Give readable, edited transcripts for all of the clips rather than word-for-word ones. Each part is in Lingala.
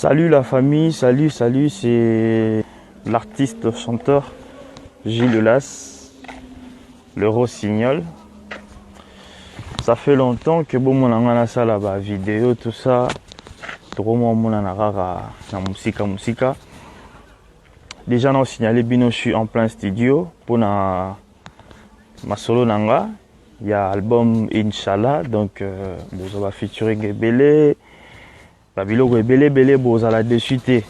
Salut la famille, salut, c'est l'artiste chanteur Gilles Las, le rossignol. Ça fait longtemps que bon mon a ça là-bas, vidéo, tout ça. Trop mon rara na musica. Déjà on signalé bino je suis en plein studio pour ma solo nanga. Il y a album Inch'Allah, donc vous va featuring Ebele. Babilo Ebele bozala dessus té.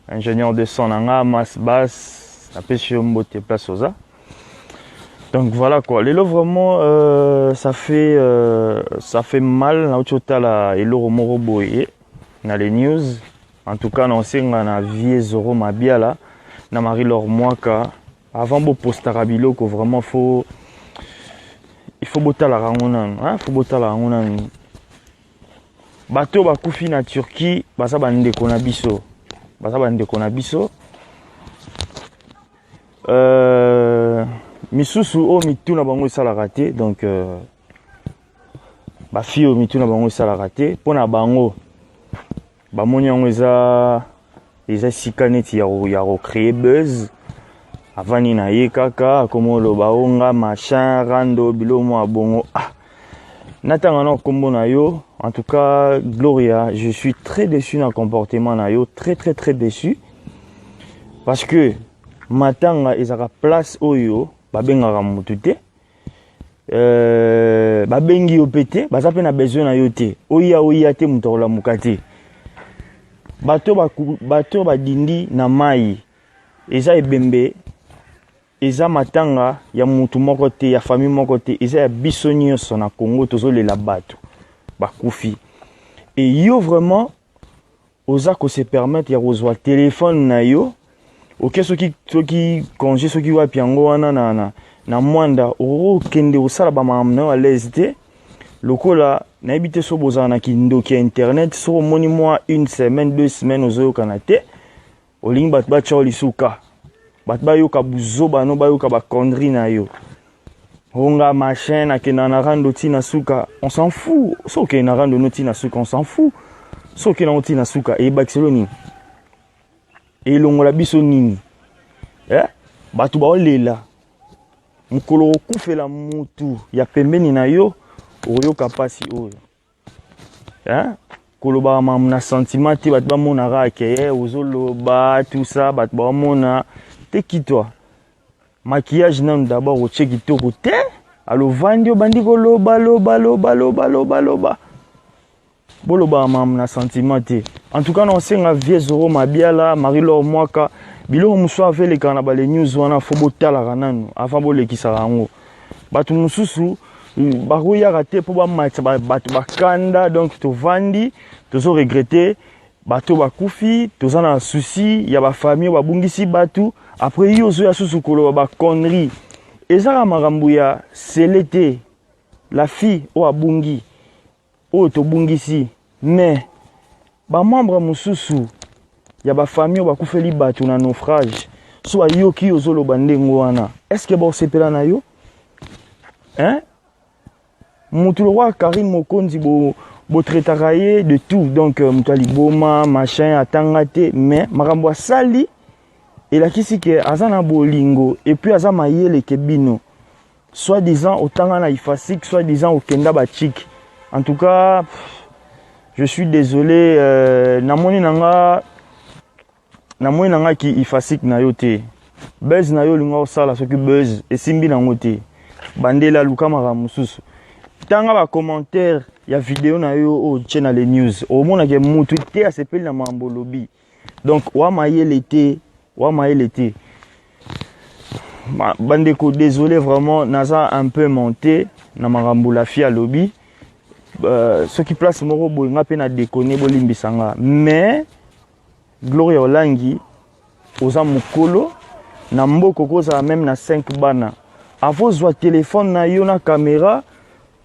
Ingénieur de son nanga, masse basse, la pêche mbote place oza. Donc voilà quoi. Les lots vraiment ça fait mal na uchota la elo moro boye na les news. En tout cas non c'est na vie zoro mabia là na Marie Laure Mwaka avant bo postara biloko vraiment il faut botter la rangona, hein, faut botter la rangona. Bateau bakufi na Turquie, basa bande kona biso. Misusu o mituna bango sala raté, donc ba fi o mituna bango sala raté pona bango. Ba moni yango eza sikaneti ya créer buzz. Avani na ye kaka komo lo baonga machin rando bilomo abongo natanga na kombo na yo. En tout cas Gloria, je suis très déçu dans le comportement na yo, très déçu parce que matanga ezaka place oyo babengaka mutu te babengi yo pété baza pe na besoin na yo te oya te mutu olamuka te bato badindi na mai eza ebembe eza matanga ya mutu moko te ya famille moko te eza ya biso nyonso na Congo tozolela bato bakufi et yo vraiment oza ko se permettre ya kozwa téléphone na yo ok soki congé soki wapi yango wana na mwanda okende osala ba mamna à l'aise te lokola na ebite so bozana na kindoki internet so moni moi une semaine 2 semaines ozoyoka te olingi bato batya lisuka bato bayoka buzoba no bayoka baconnerie na yo honga machin na kena na rando tina suka on s'en fout so ke na rando no tina suka on s'en fout so ke na tina suka e Barcelone e longola biso nini bato baolela mukolo okufela mutu ya pembeni na yo oyoka pasi oyo koloba mamu na sentiment te bato bamona rake ozoloba tout ça bato bamona te kitwa maquillage non d'abord au check kitoko te alo vandio bandi ko loba boloba mamu na sentiment te. En tout cas non senga vie zoro mabia la Marie Laure Mwaka bilo muso avele kana ba les news wana fo botala kananu avant bolekisa rango bato mususu baroya raté po ba match bato bakanda donc to vandi tozo regretter bato bakufi toza na souci ya ba famille babungisi bato après yozo ya susu kolo ba connerie ezaka makambo ya selete la fille o abungi o to bungisi mais ba membre mususu ya ba famille bakufeli bato na naufrage so ayoki yozolo bandengo wana est-ce que ba sepela na yo mutu le roi Karim Mokonzi bo traitera de tout donc mutali boma machin atangate mais makambo sali et la kisi ke azana bolingo et puis azama yele kebino soit disant autant na ifasik soit disant au kenda ba chic. En tout cas je suis désolé namoni nanga ki ifasik na yo te buzz na yo linga sala soki buzz esimbi nango te bandela lukama mususu tanga ba commentaire ya vidéo na yo o channel les news au mona ke mutu te asepeli na mambo lobby donc wa mayele te bandeko désolé vraiment naza un peu monté na marambo la fia lobby ce qui place moko boyinga pe na déconner bolimbisanga mais Gloria Olangi oza mukolo na mboko koza même na 5 bana avant zwa téléphone na yo na caméra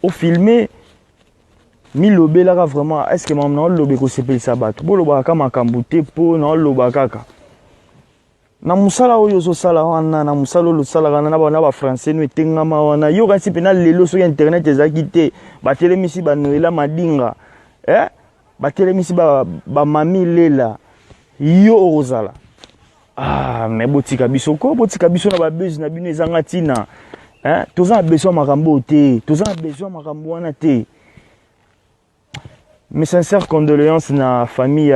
au filmer milobelaka vraiment est-ce que maman lobe ko sepelisa bato boloba kama makambo te po na loba kaka na musala oyo zo sala wana na musala lo sala kana na ba français no etengama wana yo kasi pena lelo so internet ezaki te ba telemisi ba noela madinga batelemisi ba mami lela yo ozala mais botika biso na ba buzz na bino ezanga tina toza besoin makambo te toza besoin makambo wana te. Mes sincères condoléances na famille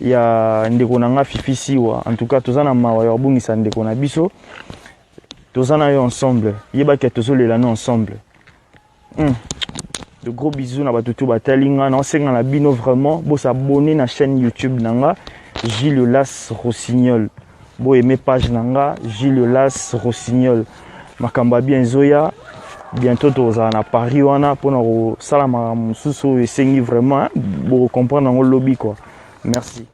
ya ndeko nanga Fifi Siwa. En tout cas toza na mawa ya bungisa ndeko na biso toza na yo ensemble yeba ke tozolela na ensemble. De gros bisous na batutu batalinga na senga na bino vraiment bo s'abonner na chaîne YouTube nanga Gilles Las Rossignol. Bo aimer page nanga Gilles Las Rossignol. Makamba bien zoya bientôt toza na Paris wana pour na sala ma mususu esengi vraiment bo comprendre ngo lobby quoi. Merci.